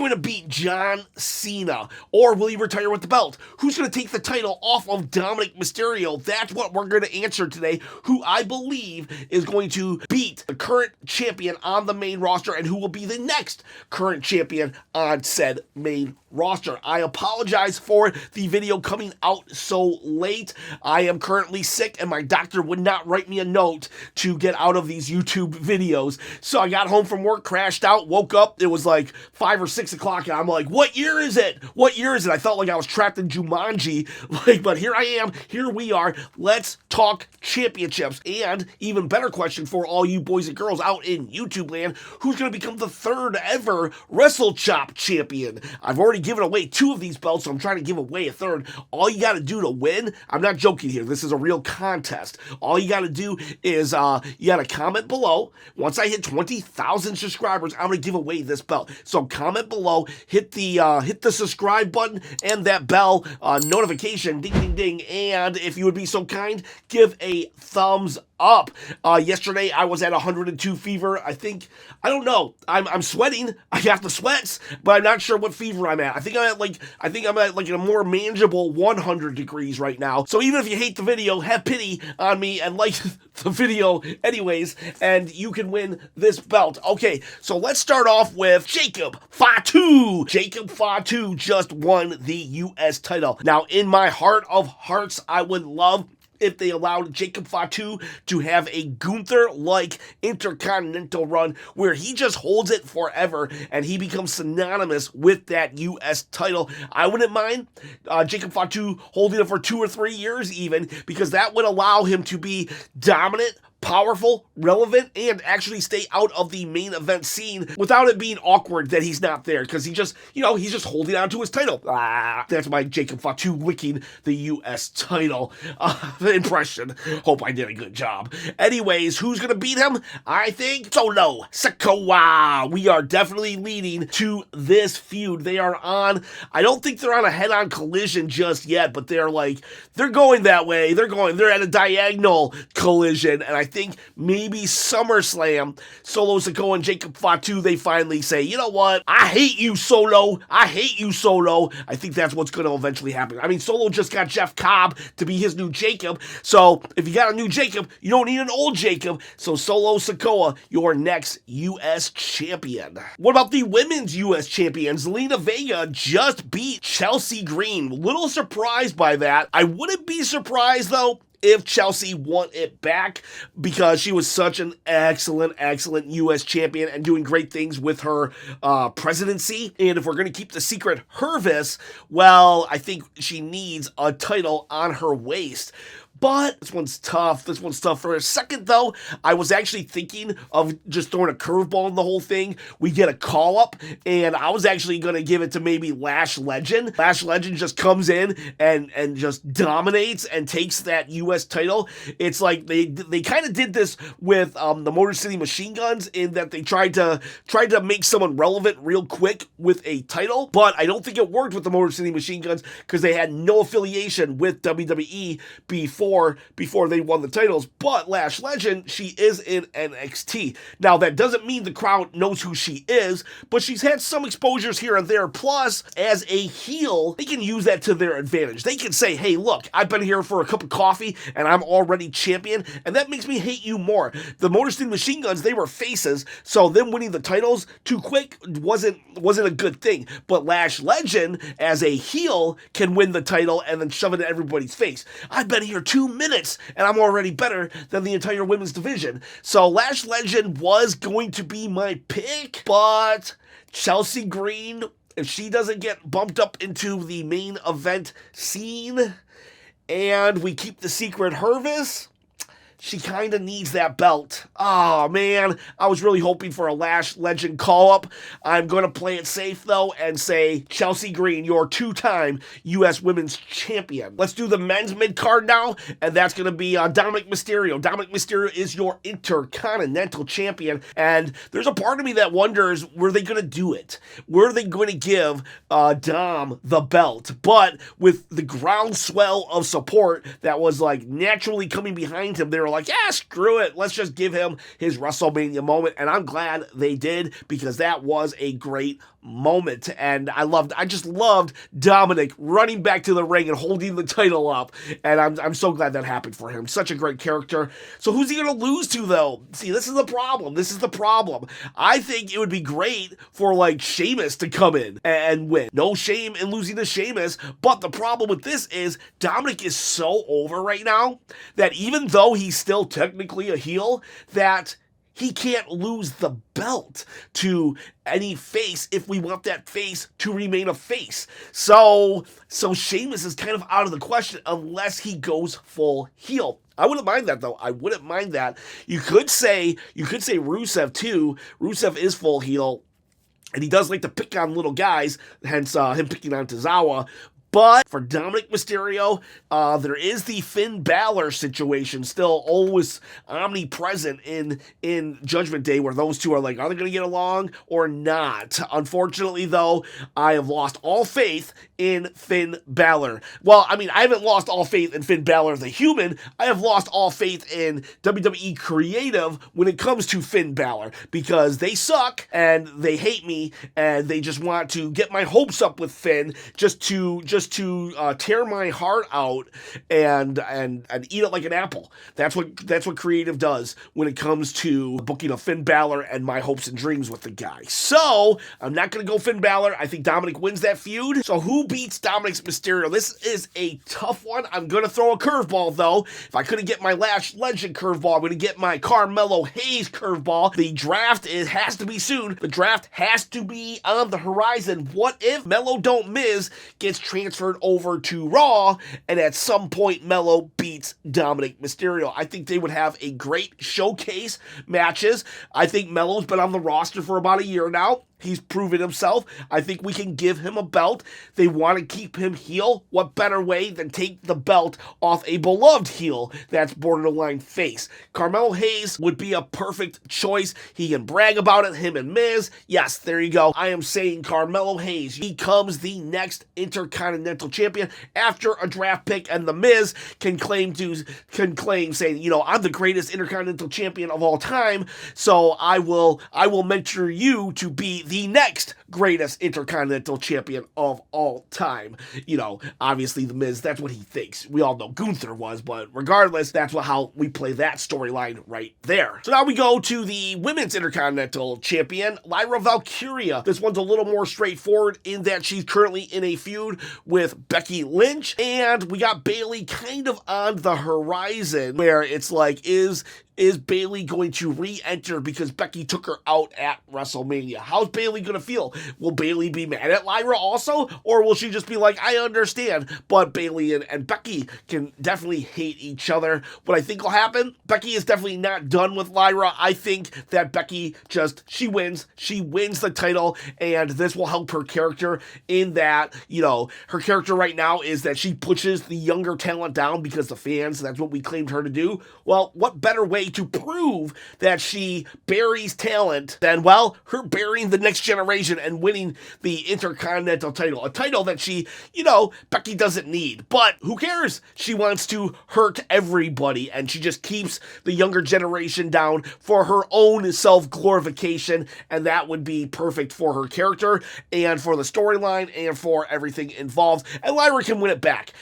going to beat John Cena? Or will he retire with the belt? Who's going to take the title off of Dominic Mysterio? That's what we're going to answer today, who I believe is going to beat the current champion on the main roster and who will be the next current champion on said main roster. I apologize for the video coming out so late. I am currently sick and my doctor would not write me a note to get out of these YouTube videos. So I got home from work, crashed out, woke up. It was like 5 or 6 o'clock and I'm like, what year is it? What year is it? I felt like I was trapped in Jumanji. But here I am. Here we are. Let's talk championships. And even better question for all you boys and girls out in YouTube land, who's going to become the third ever Wrestlechop champion? I've already given away 2 of these belts, so I'm trying to give away a third. All you got to do to win, I'm not joking here, this is a real contest. All you got to do is you got to comment below. Once I hit 20,000 subscribers, I'm going to give away this belt. So comment below, hit the subscribe button and that bell notification, ding, ding, ding. And if you would be so kind, give a thumbs up. Yesterday I was at 102 fever. I don't know. I'm sweating. I got the sweats, but I'm not sure what fever I'm at. I think I'm at like a more manageable 100 degrees right now. So even if you hate the video, have pity on me and like the video anyways, and you can win this belt. Okay, so let's start off with Jacob Fatu. Jacob Fatu just won the U.S. title. Now, in my heart of hearts, I would love if they allowed Jacob Fatu to have a Gunther-like Intercontinental run where he just holds it forever and he becomes synonymous with that U.S. title. I wouldn't mind Jacob Fatu holding it for 2 or 3 years even, because that would allow him to be dominant, powerful, relevant, and actually stay out of the main event scene without it being awkward that he's not there, because he's just holding on to his title. That's my Jacob Fatu licking the U.S. title impression. Hope I did a good job. Anyways, who's going to beat him? I think Solo Sikoa. We are definitely leading to this feud. They are on, I don't think they're on a head-on collision just yet, but they're going that way. They're at a diagonal collision, and I think maybe SummerSlam, Solo Sikoa and Jacob Fatu, they finally say, you know what? I hate you, Solo. I hate you, Solo. I think that's what's going to eventually happen. I mean, Solo just got Jeff Cobb to be his new Jacob, so if you got a new Jacob, you don't need an old Jacob. So Solo Sikoa, your next U.S. champion. What about the women's U.S. champions? Zelina Vega just beat Chelsea Green. Little surprised by that. I wouldn't be surprised, though, if Chelsea won it back, because she was such an excellent U.S. champion and doing great things with her presidency. And if we're going to keep the secret Hervis, well, I think she needs a title on her waist. But this one's tough. For a second, though, I was actually thinking of just throwing a curveball in the whole thing. We get a call-up, and I was actually going to give it to maybe Lash Legend. Lash Legend just comes in and just dominates and takes that U.S. title. It's like they kind of did this with the Motor City Machine Guns, in that they tried to make someone relevant real quick with a title, but I don't think it worked with the Motor City Machine Guns because they had no affiliation with WWE before they won the titles. But Lash Legend, she is in NXT. Now, that doesn't mean the crowd knows who she is, but she's had some exposures here and there. Plus, as a heel, they can use that to their advantage. They can say, hey, look, I've been here for a cup of coffee, and I'm already champion, and that makes me hate you more. The Motor City Machine Guns, they were faces, so them winning the titles too quick wasn't a good thing. But Lash Legend, as a heel, can win the title and then shove it in everybody's face. I've been here 2 minutes, and I'm already better than the entire women's division. So Lash Legend was going to be my pick, but Chelsea Green, if she doesn't get bumped up into the main event scene, and we keep the secret Hervis, she kind of needs that belt. Oh, man. I was really hoping for a Lash Legend call-up. I'm going to play it safe, though, and say Chelsea Green, your 2-time U.S. Women's Champion. Let's do the men's mid-card now, and that's going to be Dominic Mysterio. Dominic Mysterio is your Intercontinental Champion, and there's a part of me that wonders, were they going to do it? Were they going to give Dom the belt? But with the groundswell of support that was, like, naturally coming behind him, they were like, yeah, screw it. Let's just give him his WrestleMania moment. And I'm glad they did, because that was a great moment. And I just loved Dominic running back to the ring and holding the title up. And I'm so glad that happened for him. Such a great character. So who's he going to lose to, though? See, this is the problem. I think it would be great for, like, Sheamus to come in and win. No shame in losing to Sheamus, but the problem with this is Dominic is so over right now that even though he's still technically a heel, that he can't lose the belt to any face if we want that face to remain a face. So Sheamus is kind of out of the question unless he goes full heel. I wouldn't mind that, though. I wouldn't mind that. You could say Rusev, too. Rusev is full heel, and he does like to pick on little guys, hence him picking on Tozawa. But for Dominic Mysterio, there is the Finn Balor situation still always omnipresent in Judgment Day, where those two are like, are they going to get along or not? Unfortunately, though, I have lost all faith in Finn Balor. Well, I mean, I haven't lost all faith in Finn Balor the human. I have lost all faith in WWE Creative when it comes to Finn Balor, because they suck and they hate me and they just want to get my hopes up with Finn just to tear my heart out and eat it like an apple. That's what Creative does when it comes to booking a Finn Balor and my hopes and dreams with the guy. So I'm not going to go Finn Balor. I think Dominic wins that feud. So who beats Dominic Mysterio? This is a tough one. I'm going to throw a curveball, though. If I couldn't get my Lash Legend curveball, I'm going to get my Carmelo Hayes curveball. The draft, it has to be soon. The draft has to be on the horizon. What if Melo Don't Miz gets transferred over to Raw, and at some point Melo beats Dominic Mysterio? I think they would have a great showcase matches. I think Melo's been on the roster for about a year now. He's proven himself. I think we can give him a belt. They want to keep him heel. What better way than take the belt off a beloved heel that's borderline face? Carmelo Hayes would be a perfect choice. He can brag about it, him and Miz. Yes, there you go. I am saying Carmelo Hayes becomes the next Intercontinental Champion after a draft pick, and the Miz can claim saying, I'm the greatest Intercontinental Champion of all time, so I will mentor you to be the next greatest Intercontinental Champion of all time. Obviously the Miz, that's what he thinks. We all know Gunther was, but regardless, that's how we play that storyline right there. So now we go to the Women's Intercontinental Champion, Lyra Valkyria. This one's a little more straightforward in that she's currently in a feud with Becky Lynch, and we got Bayley kind of on the horizon, where it's like, is Bayley going to re-enter because Becky took her out at WrestleMania? How's Bayley going to feel? Will Bayley be mad at Lyra also? Or will she just be like, I understand, but Bayley and Becky can definitely hate each other. What I think will happen, Becky is definitely not done with Lyra. I think that Becky she wins the title, and this will help her character in that, her character right now is that she pushes the younger talent down because the fans, that's what we claimed her to do. Well, what better way to prove that she buries talent than, her burying the next generation and winning the Intercontinental title. A title that she, Becky doesn't need. But who cares? She wants to hurt everybody, and she just keeps the younger generation down for her own self-glorification, and that would be perfect for her character and for the storyline and for everything involved. And Lyra can win it back.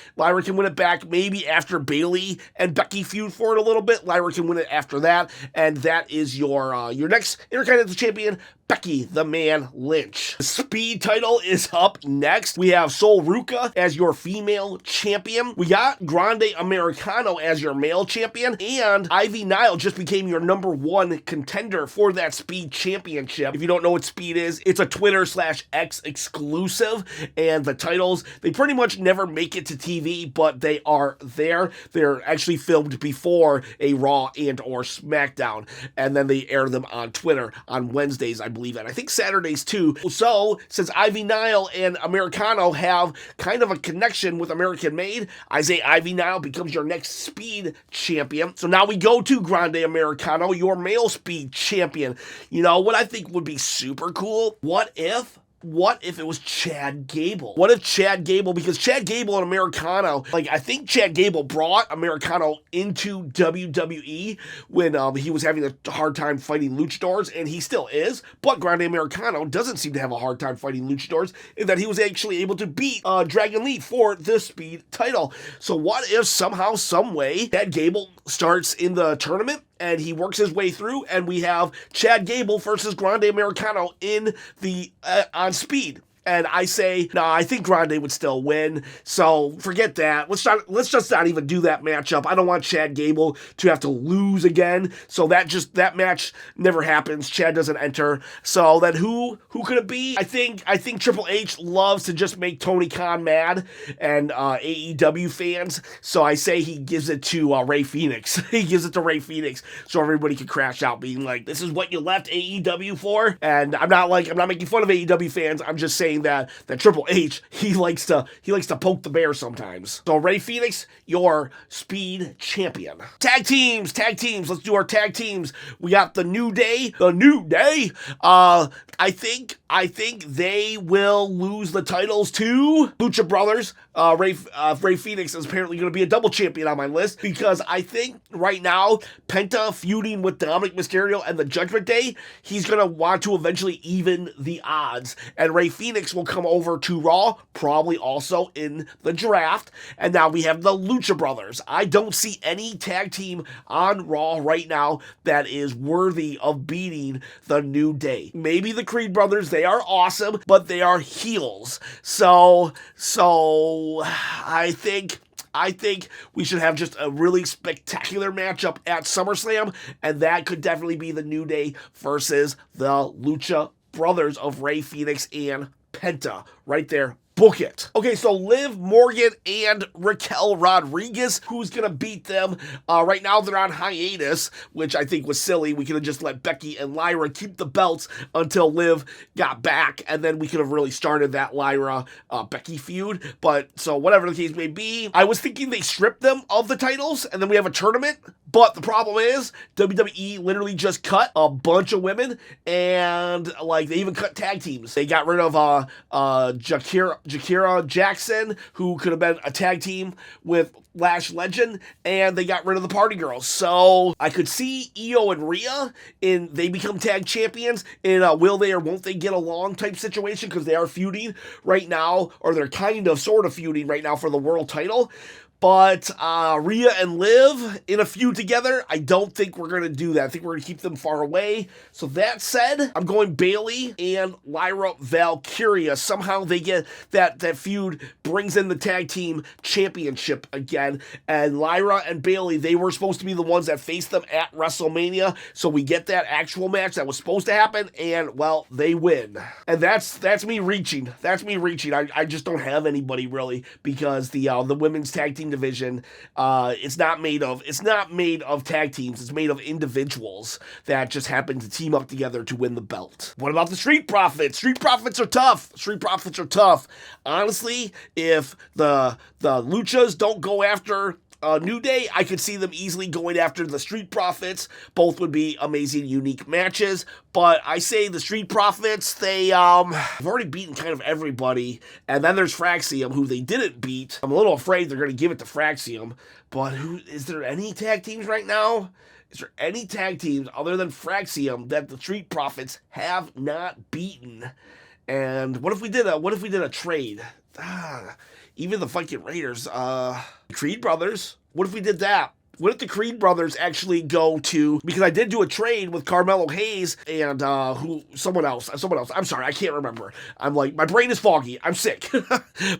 Maybe after Bayley and Becky feud for it a little bit. Lyra can win it after that, and that is your next Intercontinental Champion, Becky the Man Lynch. The Speed title is up next. We have Sol Ruca as your female champion. We got Grande Americano as your male champion, and Ivy Nile just became your #1 contender for that Speed Championship. If you don't know what Speed is, it's a Twitter/X exclusive, and the titles, they pretty much never make it to TV, but they are there. They're actually filmed before a Raw and or SmackDown, and then they air them on Twitter on Wednesdays, I believe, and I think Saturdays too. So, since Ivy Nile and Americano have kind of a connection with American Made, I say Ivy Nile becomes your next Speed champion. So now we go to Grande Americano, your male Speed champion. What I think would be super cool? What if what if it was Chad Gable? What if Chad Gable, because Chad Gable and Americano, like, I think Chad Gable brought Americano into WWE when he was having a hard time fighting luchadors, and he still is, but Grande Americano doesn't seem to have a hard time fighting luchadors, in that he was actually able to beat Dragon Lee for the Speed title. So what if somehow, some way, Chad Gable starts in the tournament, and he works his way through, and we have Chad Gable versus Grande Americano in the on Speed. And I say, no, I think Grande would still win. So forget that. Let's just not even do that matchup. I don't want Chad Gable to have to lose again. So that match never happens. Chad doesn't enter. So then who could it be? I think Triple H loves to just make Tony Khan mad and AEW fans. So I say he gives it to Ray Phoenix. He gives it to Ray Phoenix so everybody can crash out, being like, "This is what you left AEW for." And I'm not making fun of AEW fans. I'm just saying that Triple H, he likes to poke the bear sometimes. So Ray Phoenix, your Speed champion. Tag teams. Let's do our tag teams. We got the New Day. I think they will lose the titles to Lucha Brothers. Ray Phoenix is apparently going to be a double champion on my list, because I think right now, Penta feuding with Dominic Mysterio and the Judgment Day, he's going to want to eventually even the odds. And Ray Phoenix will come over to Raw, probably also in the draft. And now we have the Lucha Brothers. I don't see any tag team on Raw right now that is worthy of beating the New Day. Maybe the Creed Brothers, they are awesome, but they are heels. So I think we should have just a really spectacular matchup at SummerSlam, and that could definitely be the New Day versus the Lucha Brothers of Ray Phoenix and Penta. Right there. Book it. Okay, so Liv Morgan and Raquel Rodriguez, who's going to beat them? Right now, they're on hiatus, which I think was silly. We could have just let Becky and Lyra keep the belts until Liv got back, and then we could have really started that Lyra-Becky feud. But, so whatever the case may be, I was thinking they stripped them of the titles, and then we have a tournament. But the problem is, WWE literally just cut a bunch of women, and, like, they even cut tag teams. They got rid of Jakira Jackson, who could have been a tag team with Lash Legend, and they got rid of the Party Girls. So I could see Io and Rhea they become tag champions in a will they or won't they get along type situation, because they are feuding right now, or they're sort of feuding right now for the world title. But Rhea and Liv in a feud together, I don't think we're going to do that. I think we're going to keep them far away. So that said, I'm going Bayley and Lyra Valkyria. Somehow they get that feud brings in the tag team championship again. And Lyra and Bayley, they were supposed to be the ones that faced them at WrestleMania. So we get that actual match that was supposed to happen, and, well, they win. And that's me reaching. I just don't have anybody really, because the women's tag team division, it's not made of tag teams. It's made of individuals that just happen to team up together to win the belt. What about the Street Profits? Street Profits are tough. Honestly, if the Luchas don't go after New Day, I could see them easily going after the Street Profits. Both would be amazing, unique matches. But I say the Street Profits, they've already beaten kind of everybody. And then there's Fraxium, who they didn't beat. I'm a little afraid they're going to give it to Fraxium. But is there any tag teams right now? Is there any tag teams other than Fraxium that the Street Profits have not beaten? And what if we did a trade? Even the fucking Raiders, Creed Brothers. What if we did that? What if the Creed Brothers actually go to, because I did do a trade with Carmelo Hayes and someone else. I'm sorry, I can't remember. I'm like, my brain is foggy. I'm sick.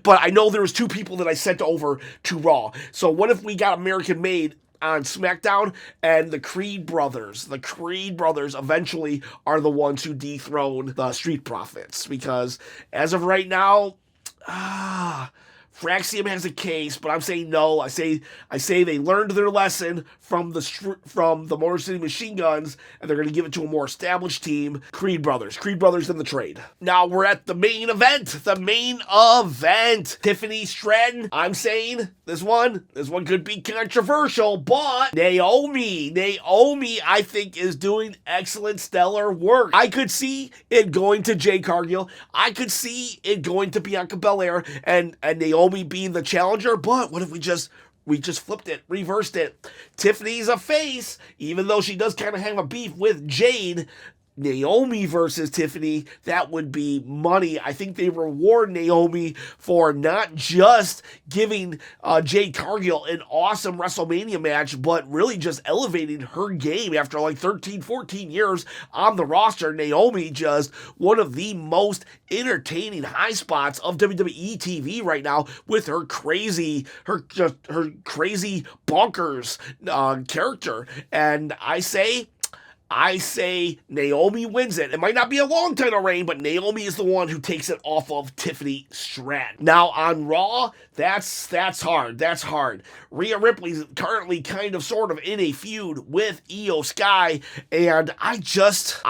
But I know there was 2 people that I sent over to Raw. So what if we got American Made on SmackDown, and the Creed Brothers eventually are the ones who dethrone the Street Profits? Because as of right now, Fraxium has a case, but I'm saying no. I say they learned their lesson from the Motor City Machine Guns, and they're going to give it to a more established team, Creed Brothers in the trade. Now we're at the main event. Tiffany Stratton. I'm saying this one could be controversial, but Naomi, I think, is doing excellent, stellar work. I could see it going to Jade Cargill. I could see it going to Bianca Belair and Naomi being the challenger, but what if we just flipped it, reversed it? Tiffany's a face, even though she does kind of have a beef with Jade. Naomi versus Tiffany, that would be money. I think they reward Naomi for not just giving Jade Cargill an awesome WrestleMania match, but really just elevating her game after like 13, 14 years on the roster. Naomi, just one of the most entertaining high spots of WWE TV right now, with her crazy bonkers character. And I say Naomi wins it. It might not be a long title reign, but Naomi is the one who takes it off of Tiffany Stratton. Now on Raw, that's hard. That's hard. Rhea Ripley's currently kind of sort of in a feud with Io Sky, and I just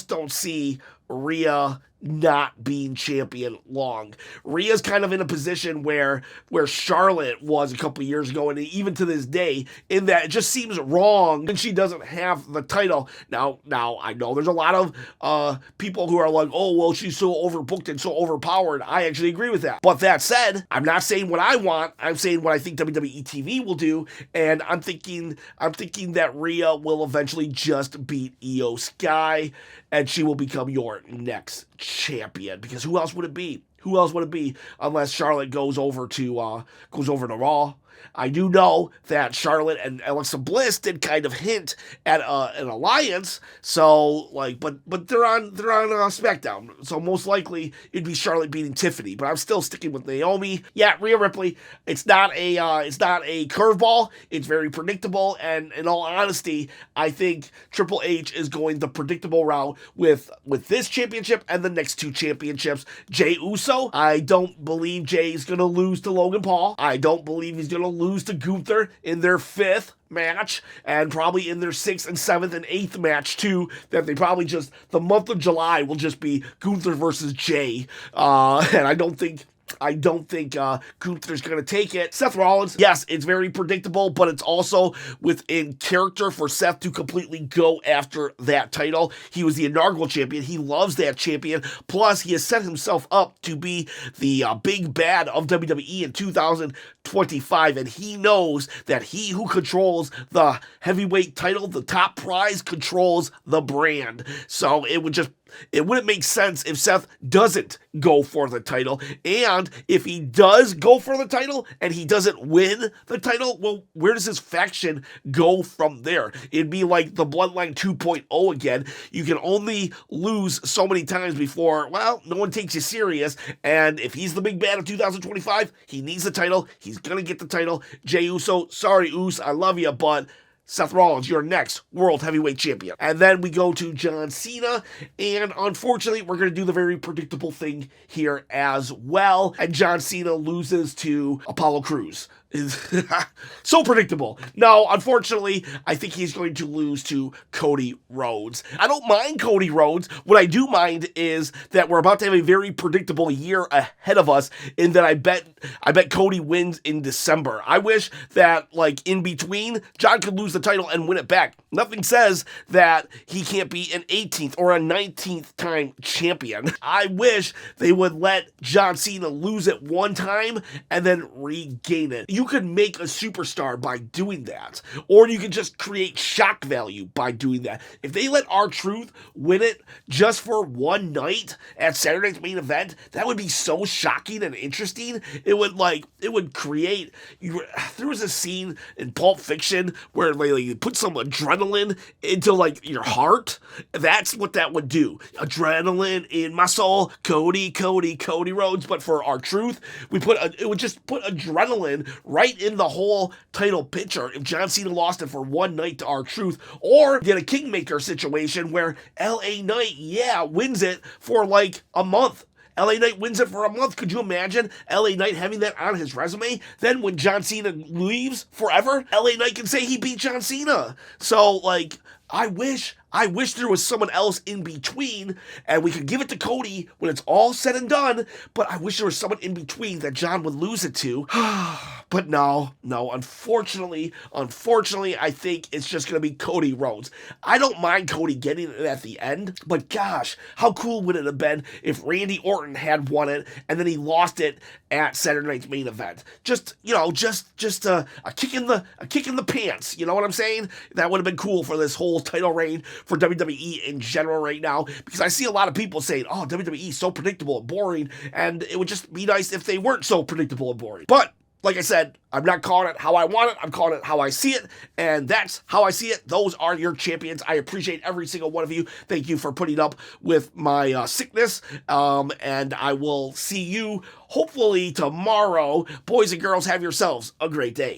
don't see Rhea not being champion long. Rhea's kind of in a position where Charlotte was a couple years ago, and even to this day, in that it just seems wrong when she doesn't have the title. Now I know there's a lot of people who are like, oh, well, she's so overbooked and so overpowered. I actually agree with that. But that said, I'm not saying what I want. I'm saying what I think WWE TV will do, and I'm thinking that Rhea will eventually just beat Io Sky, and she will become your next champion. Because who else would it be? Unless Charlotte goes over to Raw? I do know that Charlotte and Alexa Bliss did kind of hint at an alliance, so but they're on SmackDown, so most likely it'd be Charlotte beating Tiffany. But I'm still sticking with Naomi. Yeah, Rhea Ripley. It's not a curveball. It's very predictable, and in all honesty, I think Triple H is going the predictable route with this championship and the next two championships. Jey Uso, I don't believe Jey's gonna lose to Logan Paul. I don't believe he's gonna lose to Gunther in their 5th match, and probably in their 6th and 7th and 8th match too, that they probably just, the month of July will just be Gunther versus Jey, and I don't think Gunther's going to take it. Seth Rollins, yes, it's very predictable, but it's also within character for Seth to completely go after that title. He was the inaugural champion. He loves that champion. Plus, he has set himself up to be the big bad of WWE in 2025, and he knows that he who controls the heavyweight title, the top prize, controls the brand. So it wouldn't make sense if Seth doesn't go for the title. And if he does go for the title and he doesn't win the title, well, where does his faction go from there? It'd be like the Bloodline 2.0 again. You can only lose so many times before, well, no one takes you serious. And if he's the big bad of 2025, he needs the title. He's going to get the title. Jey Uso, sorry, Us, I love you, but Seth Rollins, your next World Heavyweight Champion. And then we go to John Cena, and unfortunately, we're going to do the very predictable thing here as well, and John Cena loses to Apollo Crews. So predictable. No, unfortunately, I think he's going to lose to Cody Rhodes. I don't mind Cody Rhodes. What I do mind is that we're about to have a very predictable year ahead of us, in that I bet Cody wins in December. I wish that, like, in between, John could lose the title and win it back. Nothing says that he can't be an 18th or a 19th time champion. I wish they would let John Cena lose it one time and then regain it. You could make a superstar by doing that, or you could just create shock value by doing that. If they let R-Truth win it just for one night at Saturday Night's Main Event, that would be so shocking and interesting. It would create. There was a scene in Pulp Fiction where they put some adrenaline into like your heart. That's what that would do. Adrenaline in my soul, Cody Rhodes. But for R-Truth, it would just put adrenaline right in the whole title picture if John Cena lost it for one night to R-Truth, or did a Kingmaker situation where LA Knight, wins it for like a month, LA Knight wins it for a month. Could you imagine LA Knight having that on his resume? Then when John Cena leaves forever, LA Knight can say he beat John Cena. So, like, I wish there was someone else in between, and we could give it to Cody when it's all said and done, but I wish there was someone in between that John would lose it to. But no, unfortunately, I think it's just going to be Cody Rhodes. I don't mind Cody getting it at the end, but gosh, how cool would it have been if Randy Orton had won it, and then he lost it at Saturday Night's main event? Just a kick in the pants, you know what I'm saying? That would have been cool for this whole title reign for WWE in general right now, because I see a lot of people saying, oh, WWE is so predictable and boring, and it would just be nice if they weren't so predictable and boring. But like I said, I'm not calling it how I want it. I'm calling it how I see it, and that's how I see it. Those are your champions. I appreciate every single one of you. Thank you for putting up with my sickness, and I will see you hopefully tomorrow. Boys and girls, have yourselves a great day.